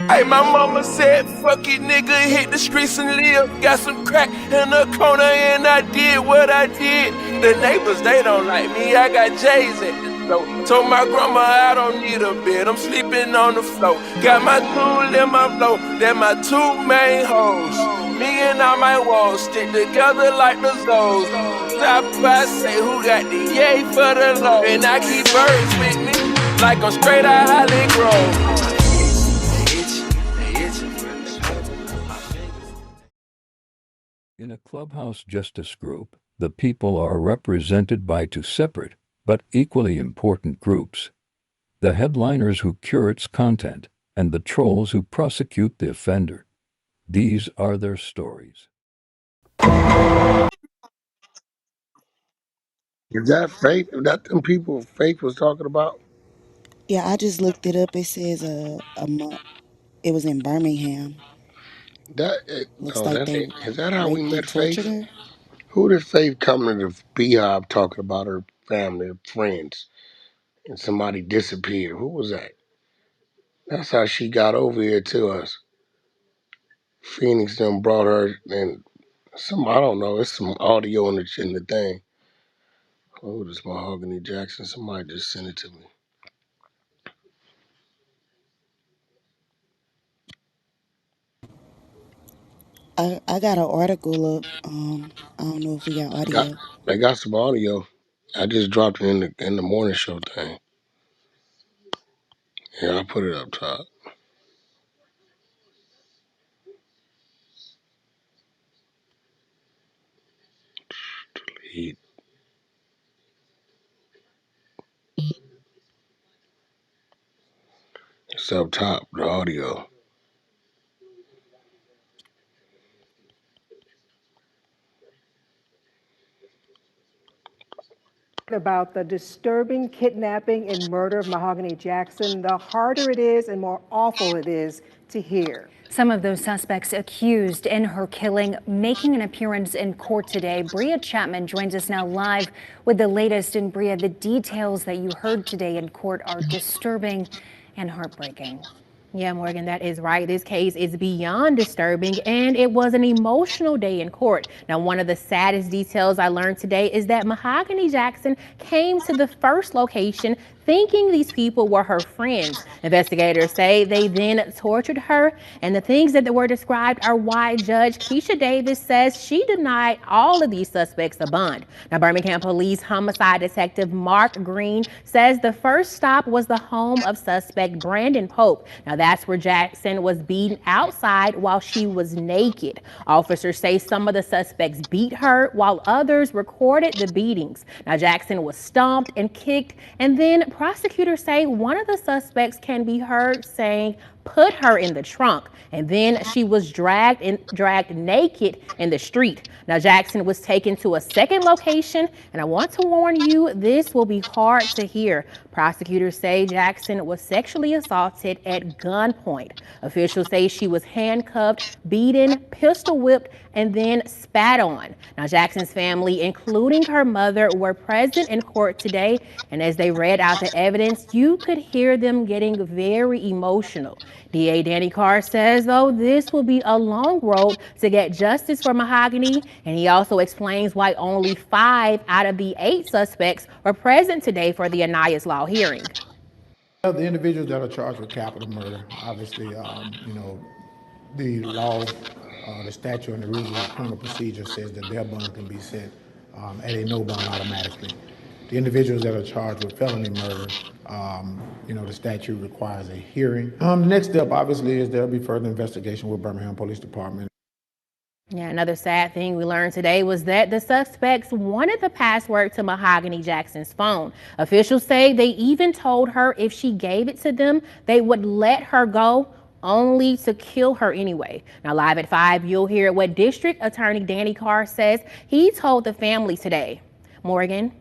Hey, my mama said, fuck it, nigga, hit the streets and live. Got some crack in the corner and I did what I did. The neighbors, they don't like me, I got J's at the door. Told my grandma I don't need a bed, I'm sleeping on the floor. Got my tool in my flow, they're my two main hoes. Me and all my walls stick together like the Zoes. Stop by, say who got the yay for the low. And I keep birds with me, like I'm straight out Holly Grove. In a clubhouse justice group, the people are represented by two separate but equally important groups: the headliners who curates content and the trolls who prosecute the offender. These are their stories. Is that Faith? Is that them people Faith was talking about? Yeah, I just looked it up. It says a month. It was in Birmingham. Looks No, like that they ain't. Is that how we raped and met tortured Faith? her. Who did Faith come to the beehive talking about her family, her friends, and somebody disappeared? Who was that? That's how she got over here to us. Phoenix then brought her and some, I don't know. It's some audio in the thing. Oh, this Mahogany Jackson. Somebody just sent it to me. I got an article up. I don't know if we got Got audio. They got some audio. I just dropped it in the morning show thing. Yeah, I put it up top. He, it's up top. The audio. About the disturbing kidnapping and murder of Mahogany Jackson, the harder it is and more awful it is to hear. Some of those suspects accused in her killing making an appearance in court today. Bria Chapman joins us now live with the latest. And Bria, the details that you heard today in court are disturbing and heartbreaking. Yeah, Morgan, that is right. This case is beyond disturbing, and it was an emotional day in court. Now, one of the saddest details I learned today is that Mahogany Jackson came to the first location thinking these people were her friends. Investigators say they then tortured her, and the things that were described are why Judge Keisha Davis says she denied all of these suspects a bond. Now, Birmingham Police Homicide Detective Mark Green says the first stop was the home of suspect Brandon Pope. Now, that's where Jackson was beaten outside while she was naked. Officers say some of the suspects beat her while others recorded the beatings. Now, Jackson was stomped and kicked, and then prosecutors say one of the suspects can be heard saying, "Put her in the trunk." And then she was dragged naked in the street. Now, Jackson was taken to a second location, and I want to warn you, this will be hard to hear. Prosecutors say Jackson was sexually assaulted at gunpoint. Officials say she was handcuffed, beaten, pistol whipped, and then spat on. Now, Jackson's family, including her mother, were present in court today, and as they read out the evidence, you could hear them getting very emotional. DA Danny Carr says, though, this will be a long road to get justice for Mahogany, and he also explains why only 5 out of the 8 suspects were present today for the Anias Law hearing. Well, the individuals that are charged with capital murder, obviously, the law, the statute and the rules of criminal procedure says that their bond can be set at a no bond automatically. The individuals that are charged with felony murder, the statute requires a hearing. The next step, obviously, is there'll be further investigation with Birmingham Police Department. Yeah, another sad thing we learned today was that the suspects wanted the password to Mahogany Jackson's phone. Officials say they even told her if she gave it to them, they would let her go, only to kill her anyway. Now, live at 5, you'll hear what District Attorney Danny Carr says he told the family today. Morgan.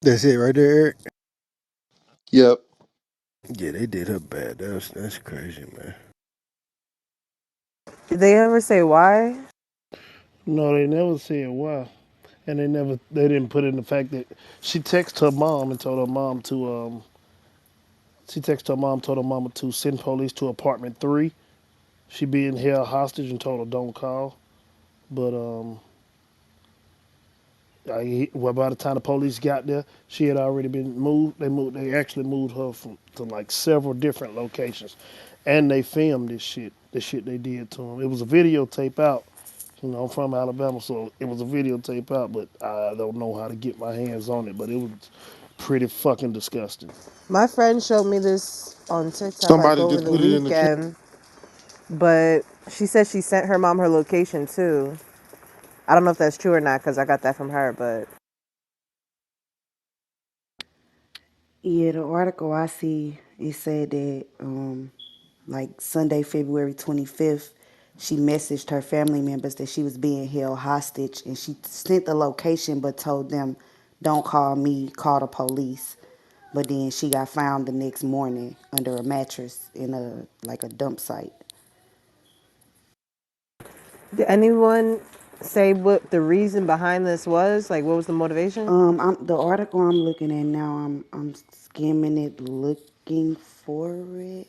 That's it right there, Eric? Yep. Yeah, they did her bad. That's crazy, man. Did they ever say why? No, they never said why, and they didn't put in the fact that she texted her mom and told her mom to she texted her mom, told her mama to send police to apartment 3. She being held hostage and told her don't call. But well, by the time the police got there, she had already been moved. They actually moved her from to like several different locations, and they filmed this shit. The shit they did to him. It was a videotape out. You know, I'm from Alabama, so it was a videotape out. But I don't know how to get my hands on it. But it was pretty fucking disgusting. My friend showed me this on TikTok like Somebody over just the put it in the chat. weekend, but she said she sent her mom her location too. I don't know if that's true or not because I got that from her, but Yeah, the article I see, it said that like Sunday, February 25th, she messaged her family members that she was being held hostage, and she sent the location but told them, "Don't call me, call the police." But then she got found the next morning under a mattress in a like a dump site. did anyone say what the reason behind this was? Like, what was the motivation? The article I'm looking at now, I'm skimming it, looking for it.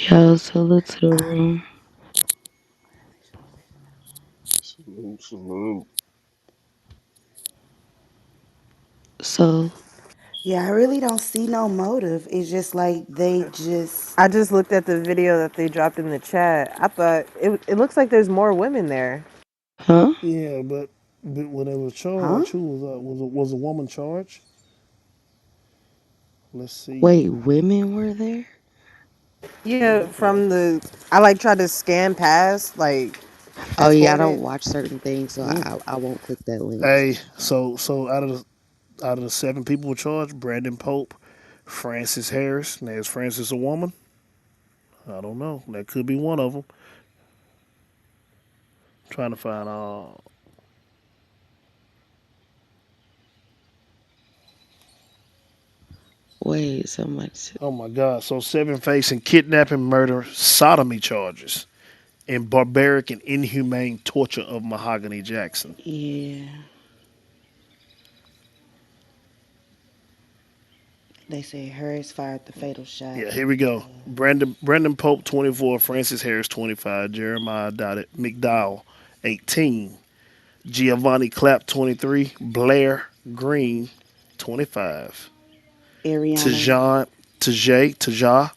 Yo, salute to the room. Salute, salute. So, Yeah, I really don't see no motive. It's just like they just, I just looked at the video that they dropped in the chat. I thought it looks like there's more women there. huh? Yeah, but when they was huh? charged, who was a woman charged? Let's see. Wait, women were there? Yeah, Yeah. from the I like tried to scan past, like Oh, fast yeah, I forward don't it. watch certain things, so I won't click that link. Hey, so out of the 7 people were charged, Brandon Pope, Francis Harris. Now is Francis a woman? I don't know. That could be one of them. Trying to find. Wait, somebody said, Oh my God. So 7 facing kidnapping, murder, sodomy charges, and barbaric and inhumane torture of Mahogany Jackson. Yeah. They said Harris fired the fatal shot. Yeah, here we go. Brandon Pope 24, Francis Harris 25, Jeremiah McDowell 18, Giovanni Clapp 23, Blair Green 25, Ariana Tajan Tajah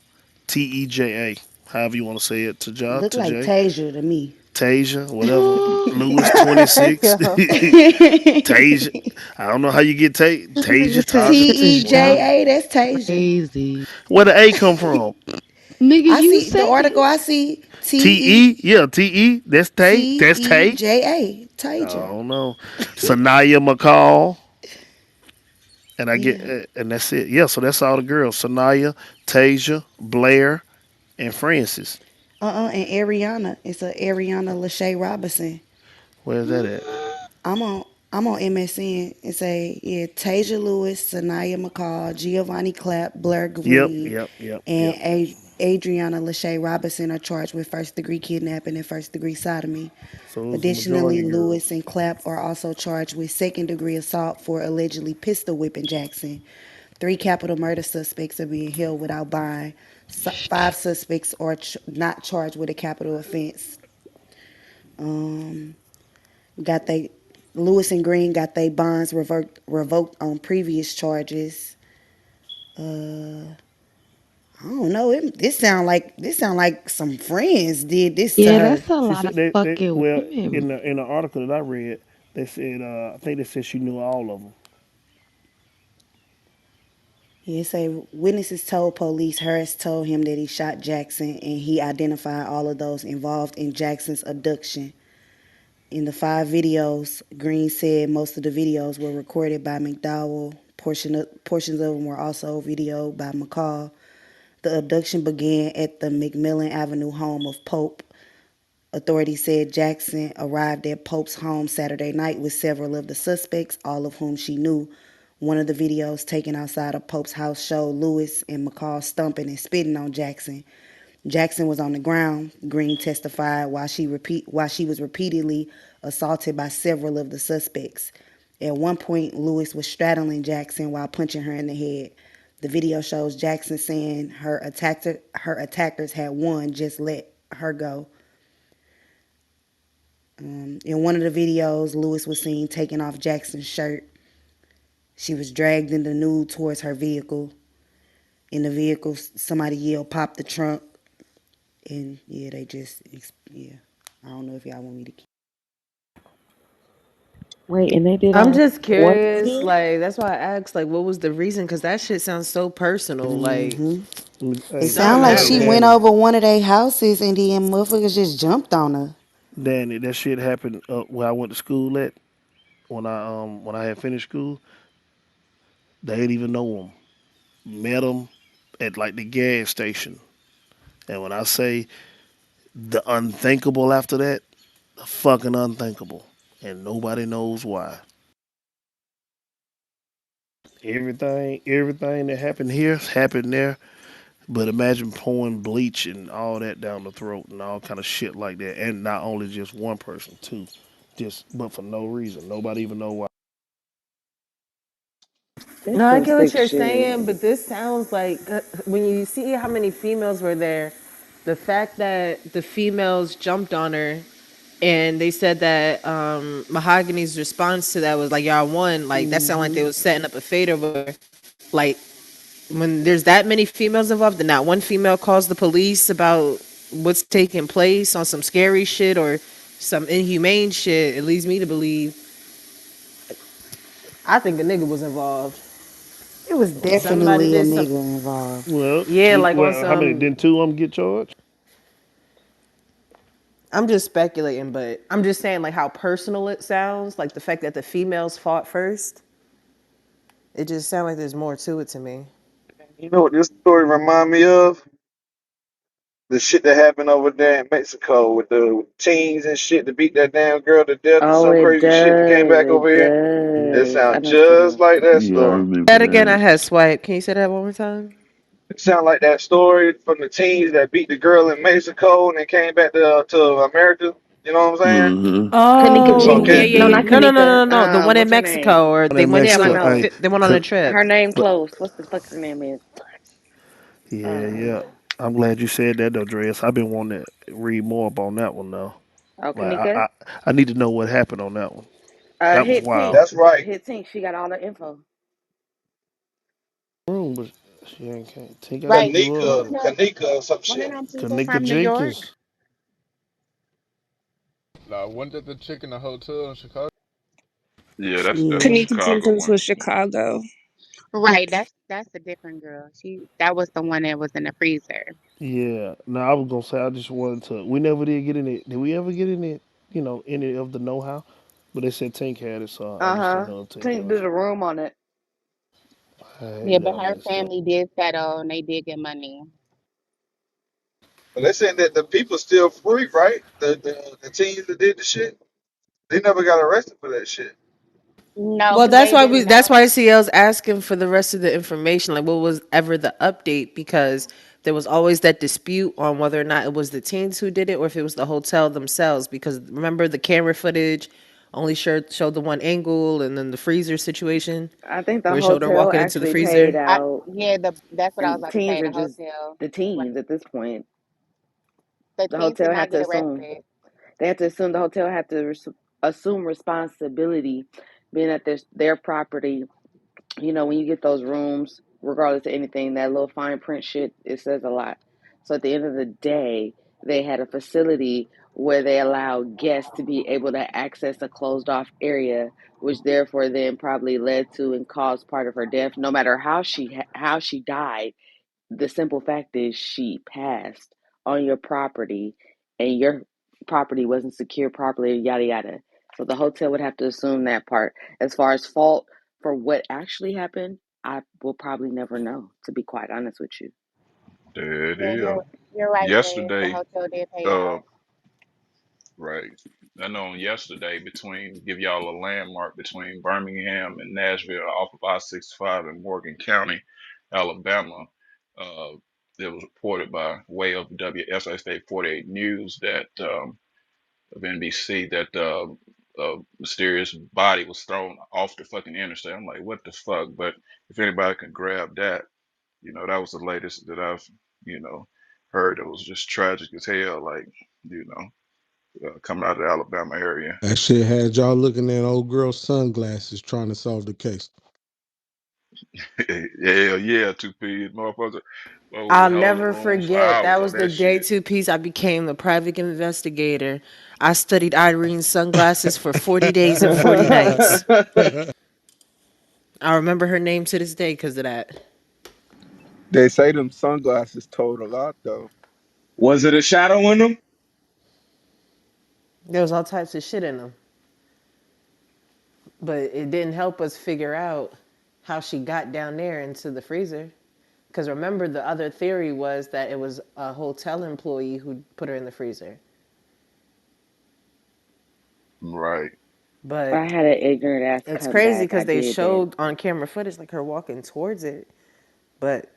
Teja, however you want to say it, Tajah looked like Tajay Tasia to me. Tasia whatever. Lewis 26, Yo. Tasia. I don't know how you get this nigga Tasia said Taja to y'all whatever. Teja, that's Tasia. crazy. Where the A come from? Nigga, I you see the said article. it. I see T E, yeah, Te. That's Tay. That's Tay. Teja, I Tasia. don't know. Sanaya McCall, and Yeah. and that's it. Yeah, so that's all the girls. Sanaya, Tasia, Blair, and Francis. And Ariana. It's a Ariana Lachey Robinson. Where's that at? I'm on MSN. It's a yeah, Tasia Lewis, Sanaya McCall, Giovanni Clapp, Blair Yep, Green, yep, yep, and yep. Adriana Lachey Robinson are charged with first degree kidnapping and first degree sodomy. So those the Additionally, majority Lewis girls. and Clapp are also charged with second degree assault for allegedly pistol whipping Jackson. 3 capital murder suspects are being held without bond. 5 suspects are not charged with a capital offense. Um, got they Lewis and Green got their bonds revoked on previous charges. I don't know. This sound like some friends did this to Yeah, her. that's a She lot said of they fucking well women. in the article that I read, they said I think they said she knew all of them. Yeah, it say witnesses told police Harris told him that he shot Jackson and he identified all of those involved in Jackson's abduction. In the 5 videos, Green said most of the videos were recorded by McDowell. Portions of them were also videoed by McCall. The abduction began at the McMillan Avenue home of Pope. Authorities said Jackson arrived at Pope's home Saturday night with several of the suspects, all of whom she knew. One of the videos taken outside of Pope's house showed Lewis and McCall stomping and spitting on Jackson. Jackson was on the ground, Green testified, while she was repeatedly assaulted by several of the suspects. At one point, Lewis was straddling Jackson while punching her in the head. The video shows Jackson saying her attackers had won, just let her go. In one of the videos, Lewis was seen taking off Jackson's shirt. She was dragged in the nude towards her vehicle. In the vehicle, somebody yelled, "Pop the trunk." And yeah, yeah. I don't know if y'all want me to keep. Wait, and they did I'm all just curious, quarantine? like that's why I asked, like, what was the reason? Because that shit sounds so personal. Like It Hey, sounded something like hey, she happened. went Danny, over one of their houses and then motherfuckers just jumped on her. Danny, that shit happened where I went to school at when I had finished school. They didn't even know him. Met him at like the gas station, and when I say the unthinkable after that, the fucking unthinkable, and nobody knows why. Everything that happened here happened there. But imagine pouring bleach and all that down the throat and all kind of shit like that, and not only just one person, too, just but for no reason. Nobody even know why. No, That's I some get what sick you're shit. saying, but this sounds like when you see how many females were there, the fact that the females jumped on her and they said that Mahogany's response to that was like, y'all won. Like, that sounded like they was setting up a fade over her. Like, when there's that many females involved and not one female calls the police about what's taking place on some scary shit or some inhumane shit, it leads me to believe I think a nigga was involved. It was Somebody definitely a did some, nigga involved. Well, yeah, like on how many some. didn't two of them get charged? I'm just speculating, but I'm just saying like how personal it sounds. Like the fact that the females fought first. It just sounds like there's more to it to me. You know what this story remind me of? The shit that happened over there in Mexico with the teens and shit to beat that damn girl to death or Oh, some it crazy shit that came does. back over It here. It does. I sounds know what you're talking just about. like that Yeah, I story. remember That again, I that. had swipe. Can you say that one more time? It sounds like that story from the teens that beat the girl in Mexico and then came back to America. You know what I'm saying? Mm-hmm. Kanika About Oh, yeah, cat. Jenkins. yeah, No, yeah. not Mm-hmm. No, no, no, Kanika. no, no. The one in What's her name? Mexico, or One they in went Yeah, to I a, Mexico. know. Hey, they went on a could, trip. Her name but close. What's the fuck her name is? yeah, Uh, yeah. I'm glad you said that, though, Dreas. I've been wanting to read more up on that one, though. Like, Kanika. I need to know what happened on that one. That was Hit wild. Tink. That's right. Hit Tink. She got all the info. Room, but she ain't can't. Tink, I Right. need you up You here. Kanika or some one of shit. them people Kanika from New York. Jenkins. Wasn't that the chick in the hotel in Chicago? Yeah, that's the Yeah. Kanika Chicago Jenkins one. was Chicago. Right. That's a different girl. That was the one that was in the freezer. Yeah. No, I was gonna say I just wanted to. We never did get in it. Did we ever get in it? You know, any of the know-how? But they said Tink had it, so I just didn't know if Tink Tink had it. did a room on it. I Yeah, ain't but never her missed that. family did settle and they did get money. But they saying that the people still free, right? The teens that did the shit, they never got arrested for that shit. No, Well, because that's they why didn't we. That's know. why CL's asking for the rest of the information. Like, what was ever the update? Because there was always that dispute on whether or not it was the teens who did it or if it was the hotel themselves. Because remember, the camera footage only showed the one angle, and then the freezer situation I think the where it showed her hotel walking into the actually paid freezer. out, Yeah, that's what I was and about to teens say. are The just hotel, the right? teens at this point. The The teens did hotel not had to get assume. arrested. They had to assume the hotel had to assume responsibility, being that their property. You know, when you get those rooms, regardless of anything, that little fine print shit, it says a lot. So at the end of the day, they had a facility where they allowed guests to be able to access a closed off area, which therefore then probably led to and caused part of her death. No matter how she died, the simple fact is she passed on your property, and your property wasn't secure properly, yada yada. So the hotel would have to assume that part. As far as fault for what actually happened, I will probably never know, to be quite honest with you. There it Yeah, is. you're right, Dre. The Yesterday, hotel did pay uh, out. right. I know on yesterday give y'all a landmark between Birmingham and Nashville off of I-65 in Morgan County, Alabama. Uh, it was reported by way of WSSA 48 News that of NBC that a mysterious body was thrown off the fucking interstate. I'm like, what the fuck? But if anybody can grab that, that was the latest that I've, you know, heard. It was just tragic as hell. Like, coming out of the Alabama area. That shit had y'all looking at old girl's sunglasses trying to solve the case. Yeah, yeah, two P motherfucker. What was I'll it? Holding never rooms for forget. hours That on was the that day shit. two piece I became the private investigator. I studied Irene's sunglasses for 40 days and 40 nights. I remember her name to this day because of that. They say them sunglasses told a lot though. Was it a shadow in them? There was all types of shit in them. But it didn't help us figure out how she got down there into the freezer. Because remember, the other theory was that it was a hotel employee who put her in the freezer. Right. I But had an ignorant ass it's crazy comeback. I because they did that. showed on camera footage like her walking towards it. But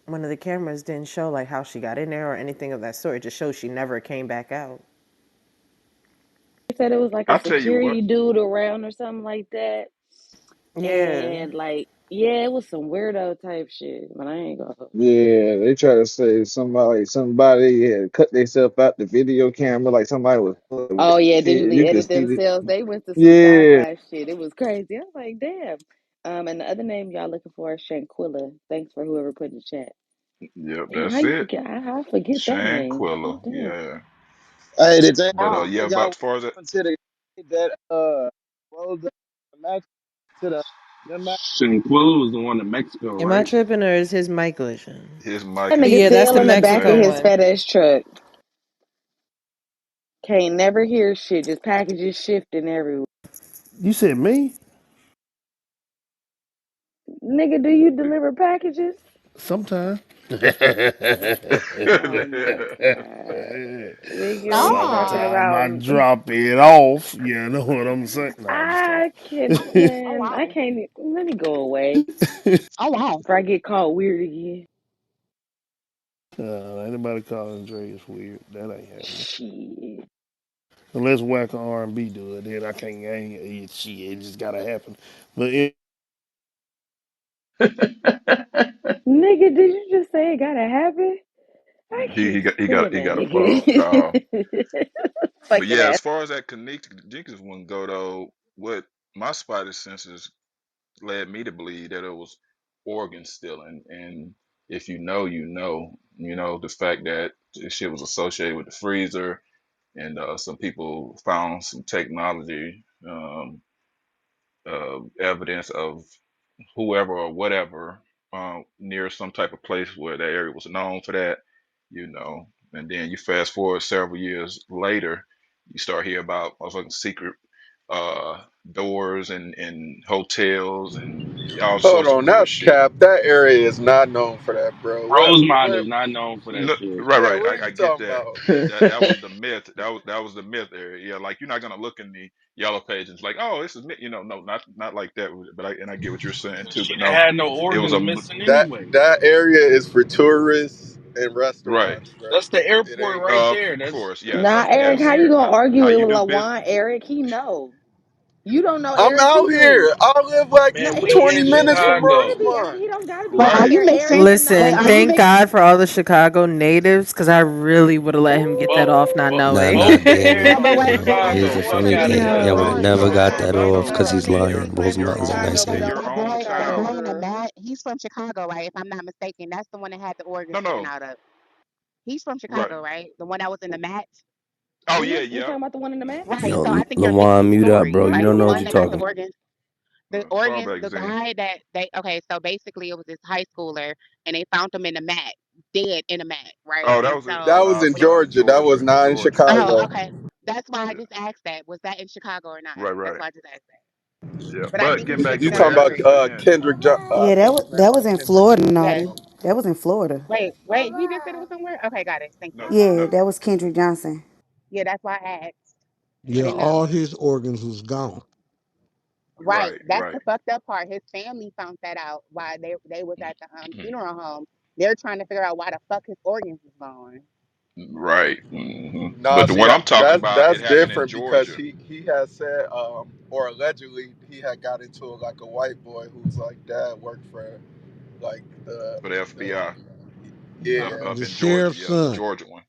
one of the cameras didn't show like how she got in there or anything of that sort. It just showed she never came back out. They said it was like a I tell you what. security dude around or something like that. Yeah. And like, yeah, it was some weirdo type shit. But I ain't gonna hold Yeah, they try to say somebody had cut themselves out the video camera, like somebody was Oh yeah, shit. You digitally could edit see the themselves. They went to some yeah. sci-fi shit. It was crazy. I was like, damn. And the other name y'all looking for is Shanquilla. Thanks for whoever put in the chat. Yep, Damn, how that's you it. forget? I forget that name. Shanquilla. God damn. Yeah. Hey, the thing But Oh, yeah, is, about y'all as far as that, went to that rolled up match to the match. Shinquilla was the one in Mexico, Am I right? tripping or is his mic glitching? his mic That is nigga Yeah, that's glitching the tail in too. the He back of Mexico fast. his one. fat ass truck. Can't never hear shit. Just packages shifting everywhere. You said me? Nigga, do you deliver packages? Sometime. Oh my god. Nigga over here talking oh, Sometime I about drop it off. You know what I'm saying? No, I'm just talking. I can oh man, I wow, can't let me go away oh wow. before I get caught weird again. Anybody calling Dre is weird. That ain't happening. Shit. Unless Wack or R&B do it, then I ain't shit. It just gotta happen. But Nigga, did you just say it gotta happen? I he can't he got he got stand he that got a phone nigga. call. But Fucking yeah, as ass. far as that Jenkins one go though, what my spidey senses led me to believe that it was organ stealing. And if you know, the fact that this shit was associated with the freezer, and some people found some technology, evidence of whoever or whatever near some type of place where that area was known for that, and then you fast forward several years later, you start hearing about motherfucking secret uh, doors and hotels and all Hold sorts of on, weird that's shit. cap. That area is not known for that, bro. Rosemont What is not known for that No, shit. right, yeah, right. what are I you get talking that. about? That was the myth. That was the myth area. Yeah, like you're not gonna look in the yellow pages like, oh, this is no, not like that. But I get what you're saying too. She But didn't no, have no it was a organs missing That anyway. that area is for tourists and right. restaurants, bro. That's the It airport ain't right Of there. course, Nah, yes, That's the Eric, how yes. you airport. gonna argue How with you do business? LaJuan, Eric? He know. You don't know I'm Eric, he out knew. here. I live like No, Man, we 20 in minutes he from don't gotta Chicago. be out. Rosemont. He don't gotta be But out are Right. you there, mixing? Eric, to Wait, Listen, are know. you thank mixing? God for all the Chicago natives because I really would have let him get that But off not Ooh. but Nah, knowing. nah, most of the damn No, it, but areas in wait, bro. but Chicago, Here's wait. the fuck funny out of thing. here. Y'all would have No, never So as got far nah, as that I off know, because no. he's Shaka, lying. From you're Rosemont is a Chicago, nice in but area. your my own boy, the town. boy in the Whatever. mat, he's from Chicago, right? If I'm not mistaken, that's the one that had the organs No, sticking no. out of. He's from Right. Chicago, right? The one that was in the mat. Oh yeah, Mm-hmm. You yeah. talking about the one in the mat? Right. Yo, So I think you're mixing Lawan, the mute up, stories, bro. You right? don't The know what one you're that got the talking. organs, the Fall organs, back, the Zane. guy that they okay. So basically, it was this high schooler, and they found him in the mat, dead in the mat, right? Oh, And That so was in when Georgia. That was Georgia, not in Georgia. oh, Chicago. okay. That's why I Yeah. just asked that. Was that in Chicago or not? Right, That's right. why I just asked that. Yeah. But I But think getting you're back You to mixing what up talking Eric about was stories. saying. Kendrick? I Yeah, think that was in Kendrick. Florida, Yeah. Naughty. That was in Florida. Wait, he just said it was somewhere? Okay, got it. Thank No, you. Yeah, no. that was Kendrick Johnson. Yeah, that's why I asked. I Yeah, didn't know. all his organs was gone. Right. Right, That's right, the fucked up part. His family found that out while they was at the funeral home. They're trying to figure out why the fuck his organs was gone. right. Nah, But the see one that I'm talking that's about, it that's happened in different because Georgia he had said or allegedly he had got into it like a white boy who's like dad worked for like for the the FBI yeah. up The in Georgia. sheriff's Yeah, the son. Georgia one.